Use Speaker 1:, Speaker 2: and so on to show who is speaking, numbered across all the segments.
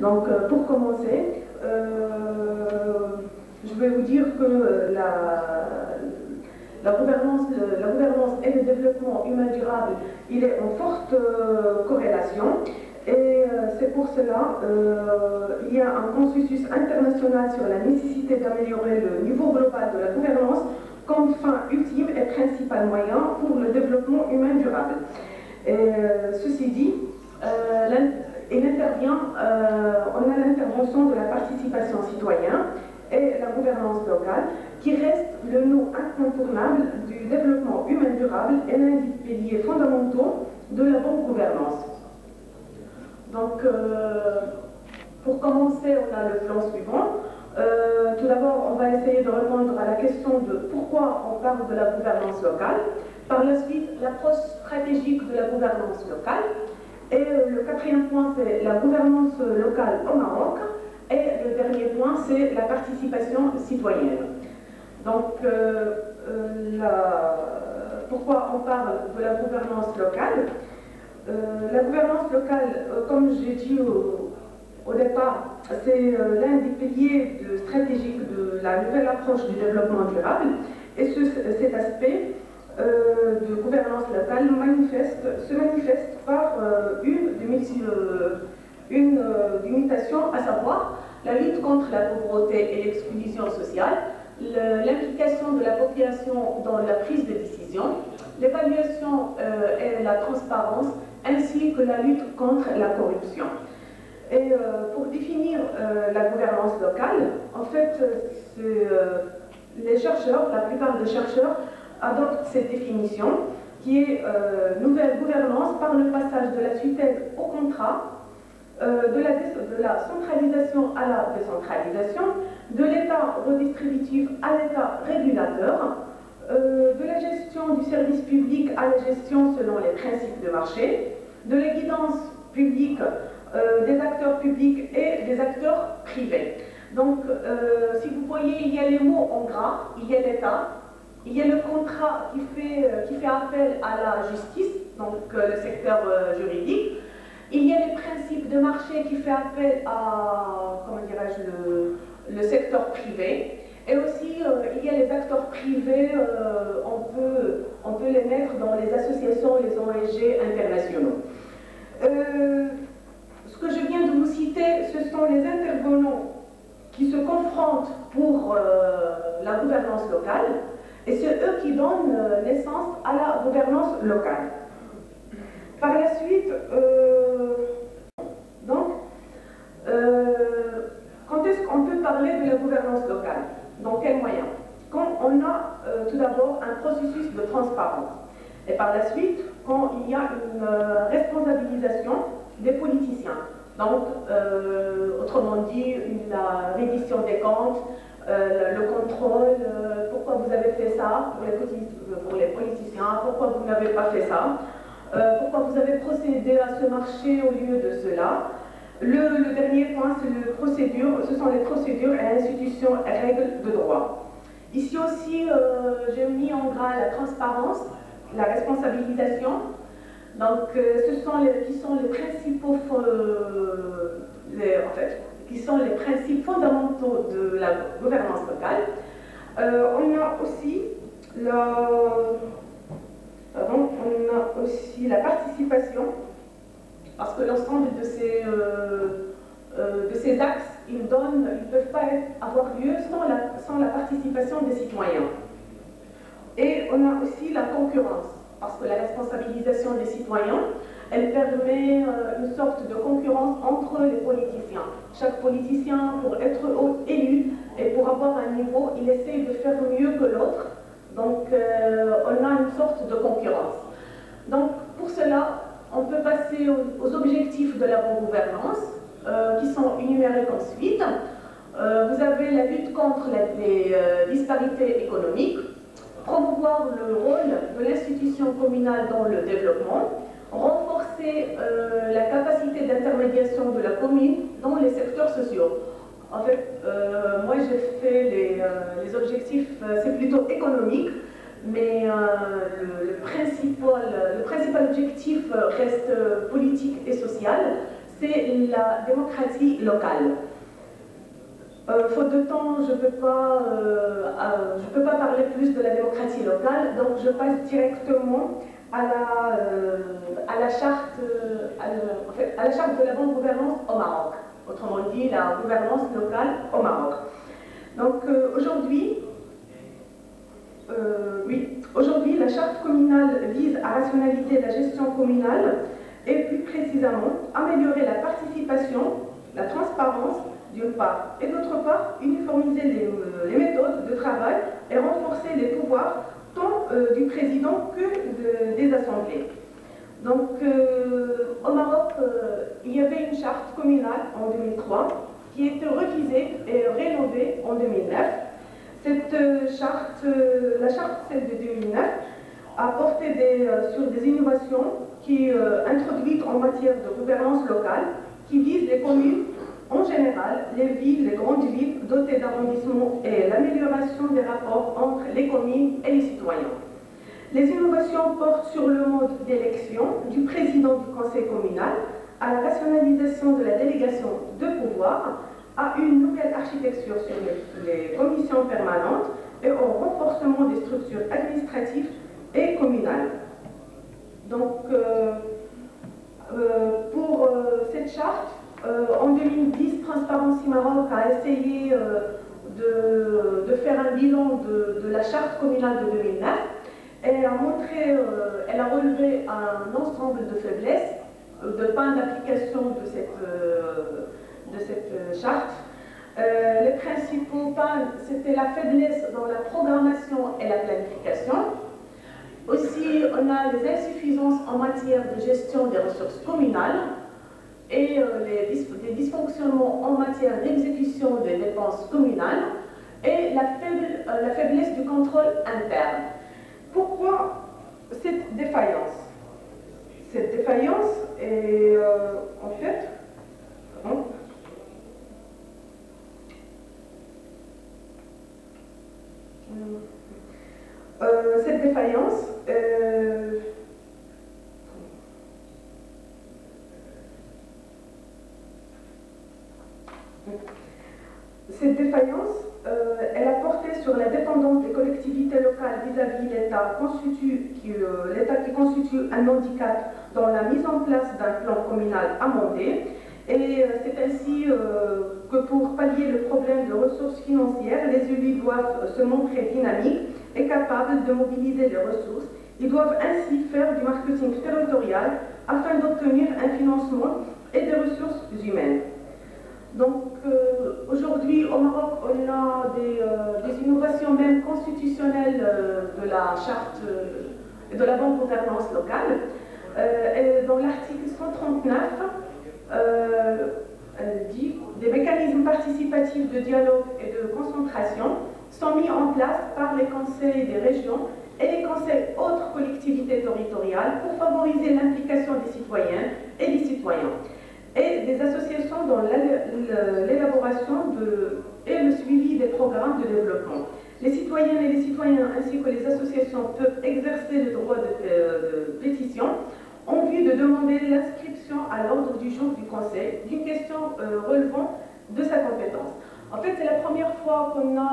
Speaker 1: Donc, pour commencer, je vais vous dire que la gouvernance et le développement humain durable, il est en forte corrélation. Et c'est pour cela il y a un consensus international sur la nécessité d'améliorer le niveau global de la gouvernance comme fin ultime et principal moyen pour le développement humain durable. Et ceci dit, on a l'intervention de la participation citoyenne et la gouvernance locale qui reste le nœud incontournable du développement humain durable et l'un des piliers fondamentaux de la bonne gouvernance. Donc, pour commencer, on a le plan suivant. Tout d'abord, on va essayer de répondre à la question de pourquoi on parle de la gouvernance locale. Par la suite, l'approche stratégique de la gouvernance locale. Et le quatrième point, c'est la gouvernance locale au Maroc. Et le dernier point, c'est la participation citoyenne. Donc, pourquoi on parle de la gouvernance locale? La gouvernance locale, comme j'ai dit au départ, c'est l'un des piliers stratégiques de la nouvelle approche du développement durable. Et cet aspect de gouvernance locale se manifeste par une limitation, à savoir la lutte contre la pauvreté et l'exclusion sociale, l'implication de la population dans la prise de décision, l'évaluation et la transparence, ainsi que la lutte contre la corruption. Et pour définir la gouvernance locale, en fait, les chercheurs, la plupart des chercheurs, adoptent cette définition qui est nouvelle gouvernance par le passage de la tutelle au contrat, de la centralisation à la décentralisation, de l'État redistributif à l'État régulateur, de la gestion du service public à la gestion selon les principes de marché, de la guidance publique des acteurs publics et des acteurs privés. Donc, si vous voyez, il y a les mots en gras, il y a l'État, il y a le contrat qui fait appel à la justice, donc le secteur juridique. Il y a les principes de marché qui fait appel à, comment dirais-je, le secteur privé. Et aussi, il y a les acteurs privés, on peut les mettre dans les associations, les ONG internationaux. Ce que je viens de vous citer, ce sont les intervenants qui se confrontent pour la gouvernance locale, et c'est eux qui donnent naissance à la gouvernance locale. Par la suite, quand est-ce qu'on peut parler de la gouvernance locale? Dans quels moyens? Quand on a tout d'abord un processus de transparence. Et par la suite, quand il y a une responsabilisation des politiciens. Donc, autrement dit, la reddition des comptes, le contrôle, pourquoi vous avez fait ça pour les politiciens, pourquoi vous n'avez pas fait ça, pourquoi vous avez procédé à ce marché au lieu de cela. Le dernier point, ce sont les procédures et institutions et règles de droit. Ici aussi, j'ai mis en gras la transparence, la responsabilisation. Donc, ce sont les principes fondamentaux de la gouvernance locale. On a aussi la participation, parce que l'ensemble de ces axes, ils ne peuvent pas avoir lieu sans la participation des citoyens. Et on a aussi la concurrence, parce que la responsabilisation des citoyens, elle permet une sorte de concurrence entre les politiciens. Chaque politicien, pour être élu et pour avoir un niveau, il essaie de faire mieux que l'autre. Donc, on a une sorte de concurrence. Donc, pour cela, on peut passer aux objectifs de la bonne gouvernance, qui sont énumérés comme suite. Vous avez la lutte contre les disparités économiques, promouvoir le rôle de l'institution communale dans le développement, renforcer la capacité d'intermédiation de la commune dans les secteurs sociaux. En fait, moi j'ai fait les objectifs, c'est plutôt économique, mais le principal objectif reste politique et social, c'est la démocratie locale. Faute de temps, je ne peux pas parler plus de la démocratie locale, donc je passe directement à la charte de la bonne gouvernance au Maroc. Autrement dit, la gouvernance locale au Maroc. Donc aujourd'hui, la charte communale vise à rationaliser la gestion communale et plus précisément améliorer la participation, la transparence d'une part, et d'autre part, uniformiser les méthodes de travail et renforcer les pouvoirs tant du président que des assemblées. Donc, au Maroc, il y avait une charte communale en 2003 qui a été révisée et rénovée en 2009. Cette charte, la charte celle de 2009, a porté sur des innovations qui introduites en matière de gouvernance locale, qui visent les communes en général, les villes, les grandes villes dotées d'arrondissements et l'amélioration des rapports entre les communes et les citoyens. Les innovations portent sur le mode d'élection du président du conseil communal, à la rationalisation de la délégation de pouvoir, à une nouvelle architecture sur les commissions permanentes et au renforcement des structures administratives et communales. Donc, pour cette charte, en 2010, Transparency Maroc a essayé de faire un bilan de la charte communale de 2009 et a montré, elle a relevé un ensemble de faiblesses, de pans d'application de cette charte. Les principaux pans, c'était la faiblesse dans la programmation et la planification. Aussi, on a les insuffisances en matière de gestion des ressources communales et les dysfonctionnements en matière d'exécution des dépenses communales et la faiblesse du contrôle interne. Pourquoi cette défaillance? Cette défaillance est en fait... cette défaillance elle a porté sur la dépendance des collectivités locales vis-à-vis de l'État qui constitue un handicap dans la mise en place d'un plan communal amendé. Et c'est ainsi que pour pallier le problème de ressources financières, les élus doivent se montrer dynamiques et capables de mobiliser les ressources. Ils doivent ainsi faire du marketing territorial afin d'obtenir un financement et des ressources humaines. Donc aujourd'hui au Maroc, on a des innovations même constitutionnelles de la charte de la bonne gouvernance locale. Et dans l'article 139, elle dit « Des mécanismes participatifs de dialogue et de concentration sont mis en place par les conseils des régions et les conseils autres collectivités territoriales pour favoriser l'implication des citoyens et des citoyens et des associations dans l'élaboration et le suivi des programmes de développement. Les citoyennes et les citoyens ainsi que les associations peuvent exercer le droit de pétition en vue de demander l'inscription à l'ordre du jour du Conseil d'une question relevant de sa compétence. En fait, c'est la première fois qu'on a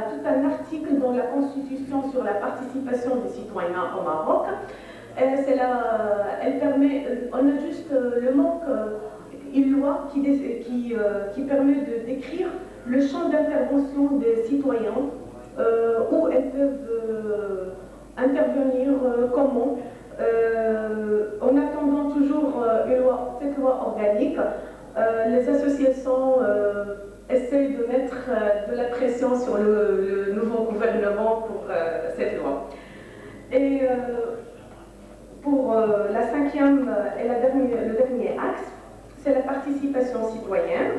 Speaker 1: tout un article dans la Constitution sur la participation des citoyens au Maroc. Elle permet, on a juste le manque, une loi qui permet de décrire le champ d'intervention des citoyens, où elles peuvent intervenir, comment. En attendant toujours cette loi organique, les associations essayent de mettre de la pression sur le nouveau gouvernement pour cette loi. Et pour la cinquième et le dernier axe, c'est la participation citoyenne.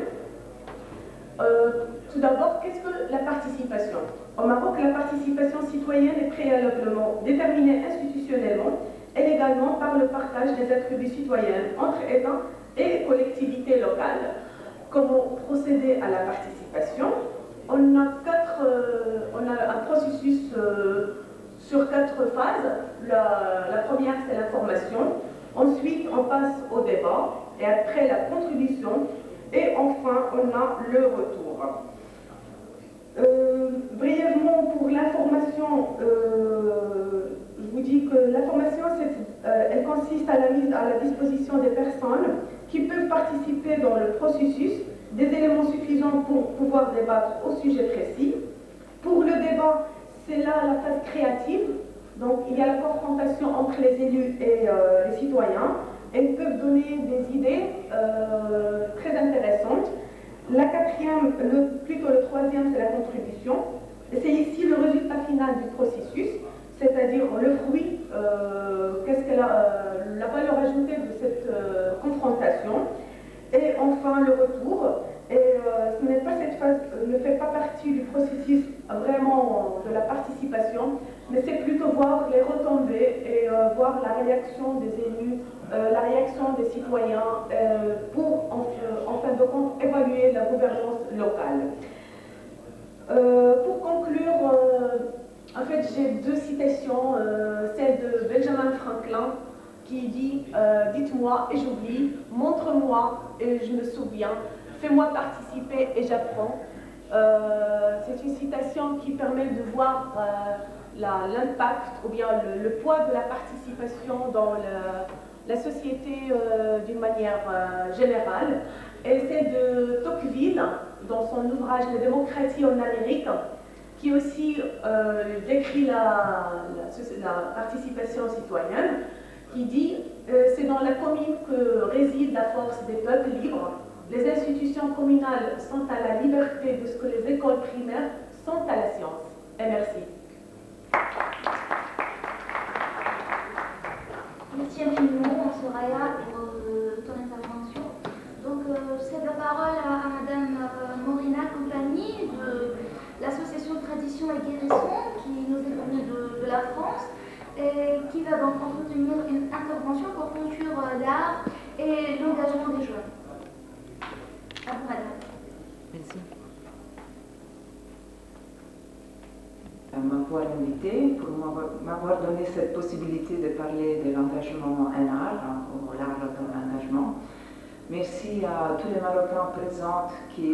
Speaker 1: Tout d'abord, qu'est-ce que la participation? Au Maroc, la participation citoyenne est préalablement déterminée institutionnellement et légalement par le partage des attributs citoyens entre États et collectivités locales. Comment procéder à la participation? On a un processus sur 4 phases. La première, c'est l'information. Ensuite, on passe au débat, et après la contribution, et enfin, on a le retour. Brièvement, pour l'information, je vous dis que l'information, elle consiste à la mise à la disposition des personnes qui peuvent participer dans le processus des éléments suffisants pour pouvoir débattre au sujet précis. Pour le débat, c'est là la phase créative. Donc, il y a la confrontation entre les élus et les citoyens. Elles peuvent donner des idées très intéressantes. La quatrième, plutôt le troisième, c'est la contribution. C'est ici le résultat final du processus, c'est-à-dire le fruit, qu'est-ce qu'elle a, la valeur ajoutée de cette confrontation. Et enfin, le retour. Et ce n'est pas cette phase, ne fait pas partie du processus vraiment de la participation, mais c'est plutôt voir les retombées et voir la réaction des élus, la réaction des citoyens pour, en fin de compte, évaluer la gouvernance locale. Pour conclure, en fait, j'ai deux citations, celle de Benjamin Franklin qui dit « Dites-moi et j'oublie, montre-moi et je me souviens, fais-moi participer et j'apprends ». C'est une citation qui permet de voir l'impact ou bien le poids de la participation dans la société d'une manière générale. Et c'est de Tocqueville, dans son ouvrage « La démocratie en Amérique », qui aussi décrit la participation citoyenne, qui dit c'est dans la commune que réside la force des peuples libres. Les institutions communales sont à la liberté de ce que les écoles primaires sont à la science. Et merci.
Speaker 2: Merci infiniment, Soraya, pour ton intervention. Donc, c'est la parole à Madame Morina Compagnie de l'association Tradition et Guérison qui nous est venue de la France et qui va donc entretenir une intervention portant sur l'art et l'engagement des jeunes. À vous, Madame.
Speaker 3: Merci. M'avoir invité, pour m'avoir donné cette possibilité de parler de l'engagement en art, ou l'art dans l'engagement. Merci à tous les Marocains présents qui,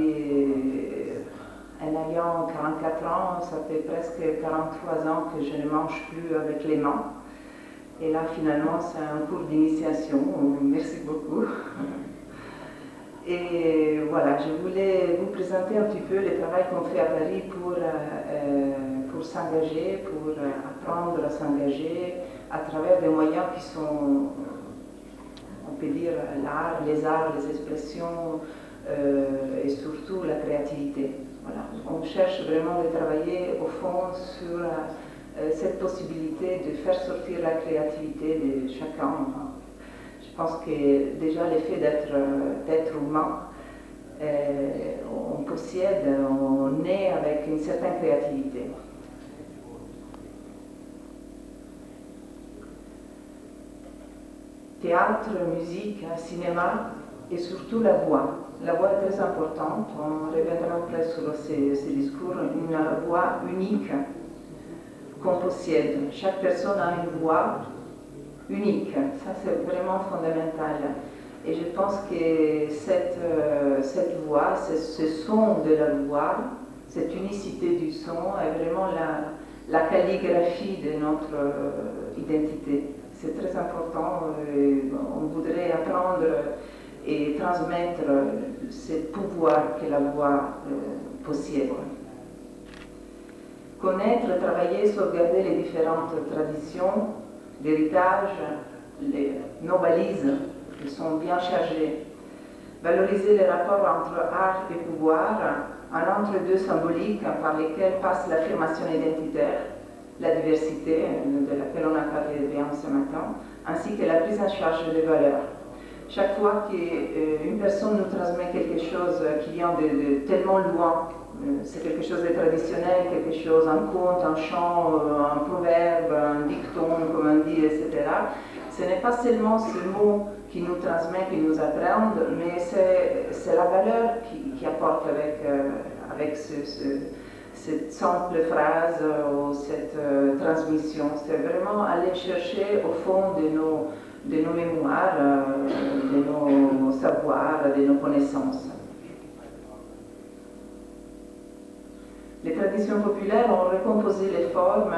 Speaker 3: en ayant 44 ans, ça fait presque 43 ans que je ne mange plus avec les mains. Et là, finalement, c'est un cours d'initiation. Merci beaucoup. Et voilà, je voulais vous présenter un petit peu le travail qu'on fait à Paris pour s'engager, pour apprendre à s'engager à travers des moyens qui sont, on peut dire, l'art, les expressions et surtout la créativité. Voilà. On cherche vraiment de travailler au fond sur cette possibilité de faire sortir la créativité de chacun. Je pense que déjà l'effet d'être humain, on possède, on est avec une certaine créativité. Théâtre, musique, cinéma et surtout la voix. La voix est très importante, on reviendra après sur ces discours, une voix unique qu'on possède. Chaque personne a une voix unique, ça c'est vraiment fondamental. Et je pense que cette voix, ce son de la voix, cette unicité du son est vraiment la calligraphie de notre identité. C'est très important, on voudrait apprendre et transmettre ce pouvoir que la voix possède. Connaître, travailler, sauvegarder les différentes traditions, l'héritage, nos balises qui sont bien chargées. Valoriser les rapports entre art et pouvoir, un entre-deux symbolique par lesquels passe l'affirmation identitaire, la diversité de laquelle on a parlé bien ce matin, ainsi que la prise en charge des valeurs. Chaque fois qu'une personne nous transmet quelque chose qui vient de tellement loin, c'est quelque chose de traditionnel, quelque chose, un conte, un chant, un proverbe, un dicton, comme on dit, etc. Ce n'est pas seulement ce mot qui nous transmet, qui nous apprend, mais c'est la valeur qui apporte avec cette simple phrase ou cette transmission. C'est vraiment aller chercher au fond de de nos mémoires, de nos savoirs, de nos connaissances. Les traditions populaires ont recomposé les formes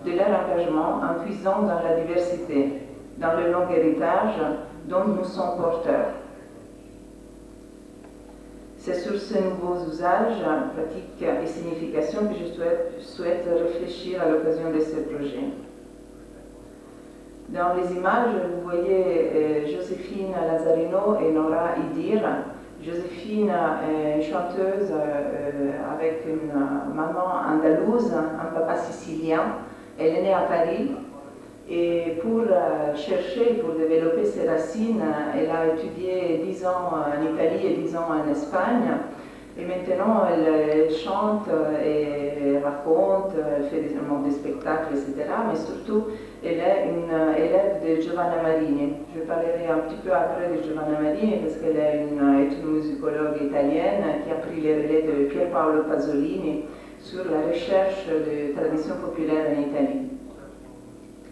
Speaker 3: de leur engagement en puisant dans la diversité, dans le long héritage dont nous sommes porteurs. C'est sur ces nouveaux usages, pratiques et significations que je souhaite réfléchir à l'occasion de ce projet. Dans les images, vous voyez Joséphine Lazarino et Nora Idir. Joséphine est une chanteuse avec une maman andalouse, un papa sicilien. Elle est née à Paris et pour chercher, pour développer ses racines, elle a étudié 10 ans en Italie et 10 ans en Espagne. Et maintenant, elle chante et raconte, elle fait des spectacles, etc. Mais surtout, elle est une élève de Giovanna Marini. Je parlerai un petit peu après de Giovanna Marini parce qu'elle est une ethnomusicologue italienne qui a pris les relais de Pier Paolo Pasolini sur la recherche de traditions populaires en Italie.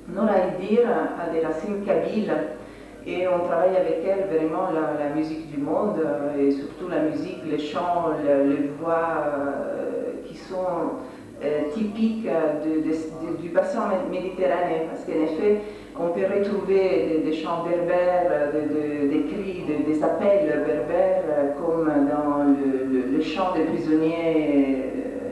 Speaker 3: Nora Idir a des racines kabyles. Et on travaille avec elle vraiment la musique du monde et surtout la musique, les chants, les voix qui sont typiques du bassin méditerranéen. Parce qu'en effet, on peut retrouver des chants berbères, des cris, des appels berbères comme dans le chant des prisonniers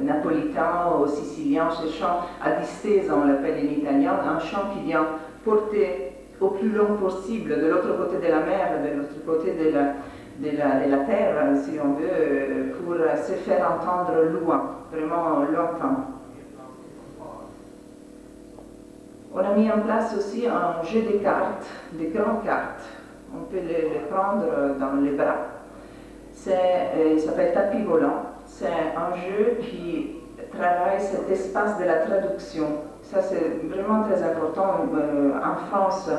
Speaker 3: napolitains ou siciliens, ce chant à distesa, on l'appelle en italien, un chant qui vient porter au plus long possible de l'autre côté de la mer, de l'autre côté de la terre, si on veut, pour se faire entendre loin, vraiment longtemps. On a mis en place aussi un jeu de cartes, des grandes cartes. On peut les prendre dans les bras. Il s'appelle tapis volant. C'est un jeu qui travaille cet espace de la traduction. Ça, c'est vraiment très important. En France,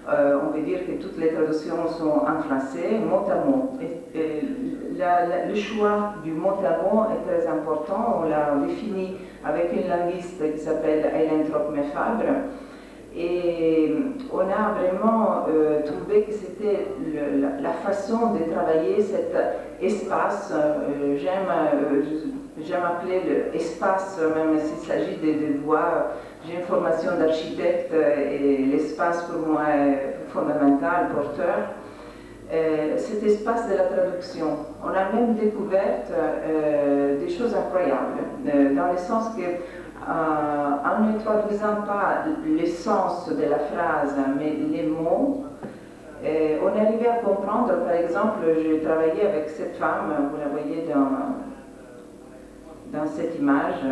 Speaker 3: on peut dire que toutes les traductions sont en français, mot à mot. Le choix du mot à mot est très important. On l'a défini avec une linguiste qui s'appelle Hélène Troc-Mefabre. Et on a vraiment trouvé que c'était la façon de travailler cet espace. J'aime appeler l'espace, même s'il s'agit de voix. J'ai une formation d'architecte et l'espace pour moi est fondamental, porteur. Cet espace de la traduction. On a même découvert des choses incroyables, dans le sens que en ne traduisant pas le sens de la phrase, mais les mots, on arrivait à comprendre. Par exemple, j'ai travaillé avec cette femme, vous la voyez dans cette image.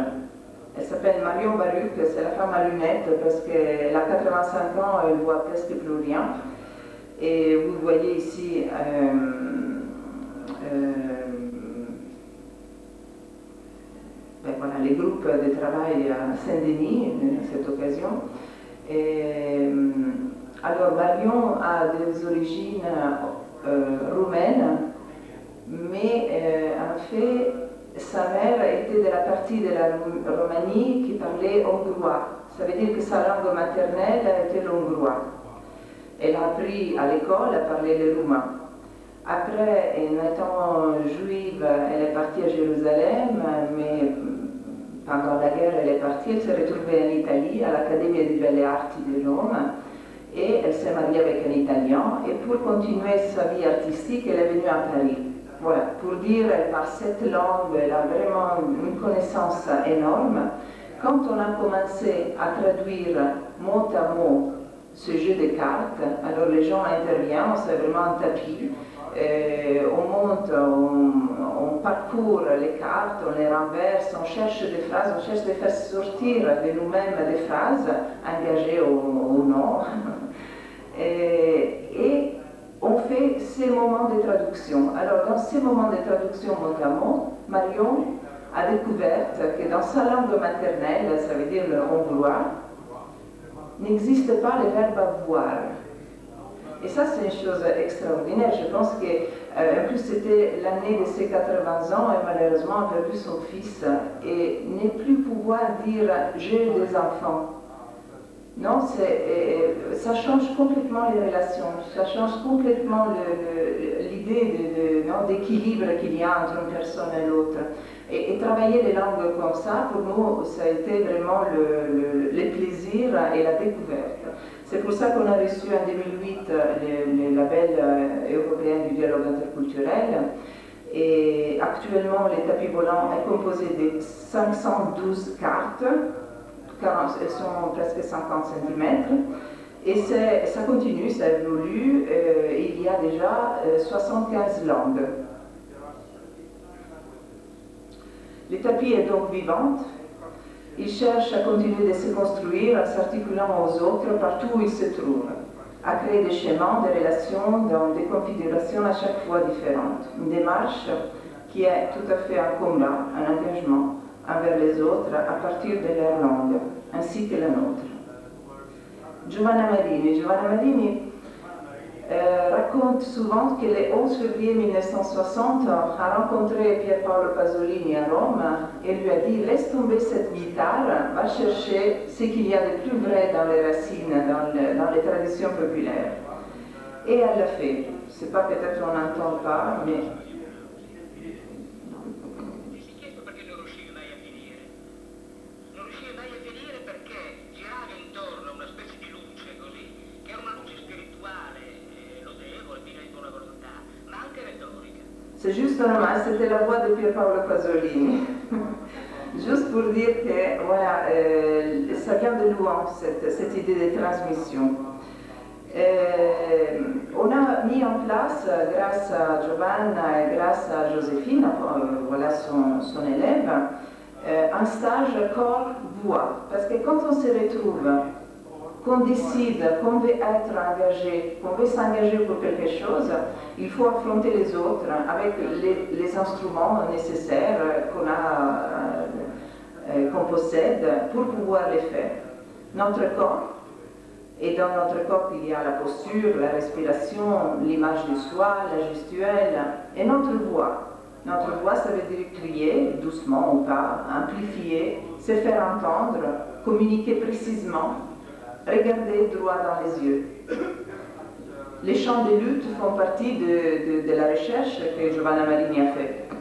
Speaker 3: Elle s'appelle Marion Baruch, c'est la femme à lunettes parce qu'elle a 85 ans, elle voit presque plus rien. Et vous voyez ici voilà, les groupes de travail à Saint-Denis à cette occasion. Alors Marion a des origines roumaines, mais en fait, sa mère était de la partie de la Roumanie qui parlait hongrois. Ça veut dire que sa langue maternelle était l'hongrois. Elle a appris à l'école à parler le roumain. Après, en étant juive, elle est partie à Jérusalem, mais pendant la guerre, elle est partie. Elle s'est retrouvée en Italie, à l'Accademia di Belle Arti de Rome, et elle s'est mariée avec un Italien. Et pour continuer sa vie artistique, elle est venue à Paris. Voilà, pour dire, elle parle 7 langues, elle a vraiment une connaissance énorme. Quand on a commencé à traduire mot à mot ce jeu de cartes, alors les gens interviennent, c'est vraiment un tapis. On monte, on parcourt les cartes, on les renverse, on cherche des phrases, on cherche de faire sortir de nous-mêmes des phrases engagées ou non. Et on fait ces moments de traduction. Alors, dans ces moments de traduction mot à mot, Marion a découvert que dans sa langue maternelle, ça veut dire le hongrois, n'existe pas le verbe avoir. Et ça, c'est une chose extraordinaire. Je pense que, en plus, c'était l'année de ses 80 ans et malheureusement, a perdu son fils et ne plus pouvoir dire « j'ai des enfants ». Non, ça change complètement les relations, ça change complètement l'idée d'équilibre qu'il y a entre une personne et l'autre. Et travailler les langues comme ça, pour nous, ça a été vraiment le plaisir et la découverte. C'est pour ça qu'on a reçu en 2008 le label européen du dialogue interculturel. Et actuellement, les tapis volants est composé de 512 cartes. Elles sont presque 50 cm. Et ça continue, ça évolue. Il y a déjà 75 langues. Le tapis est donc vivant. Il cherche à continuer de se construire en s'articulant aux autres partout où il se trouve, à créer des schémas, des relations dans des configurations à chaque fois différentes. Une démarche qui est tout à fait un combat, un engagement envers les autres à partir de leur langue, ainsi que la nôtre. Giovanna Marini raconte souvent que le 11 février 1960 a rencontré Pier Paolo Pasolini à Rome et lui a dit « Laisse tomber cette guitare, va chercher ce qu'il y a de plus vrai dans les racines, dans les traditions populaires. » Et elle l'a fait. C'est pas peut-être qu'on n'entend pas, mais... C'est juste un hommage, c'était la voix de Pier Paolo Pasolini. Juste pour dire que voilà, ça vient de Louan, cette idée de transmission. On a mis en place, grâce à Giovanna et grâce à Joséphine, voilà son élève, un stage corps-voix. Parce que quand on se retrouve, qu'on décide, qu'on veut être engagé, qu'on veut s'engager pour quelque chose, il faut affronter les autres avec les instruments nécessaires qu'on possède pour pouvoir les faire. Notre corps, et dans notre corps il y a la posture, la respiration, l'image du soi, la gestuelle, et notre voix. Notre voix, ça veut dire crier, doucement ou pas, amplifier, se faire entendre, communiquer précisément, regarder droit dans les yeux. Les chants de lutte font partie de la recherche que Giovanna Marini a faite.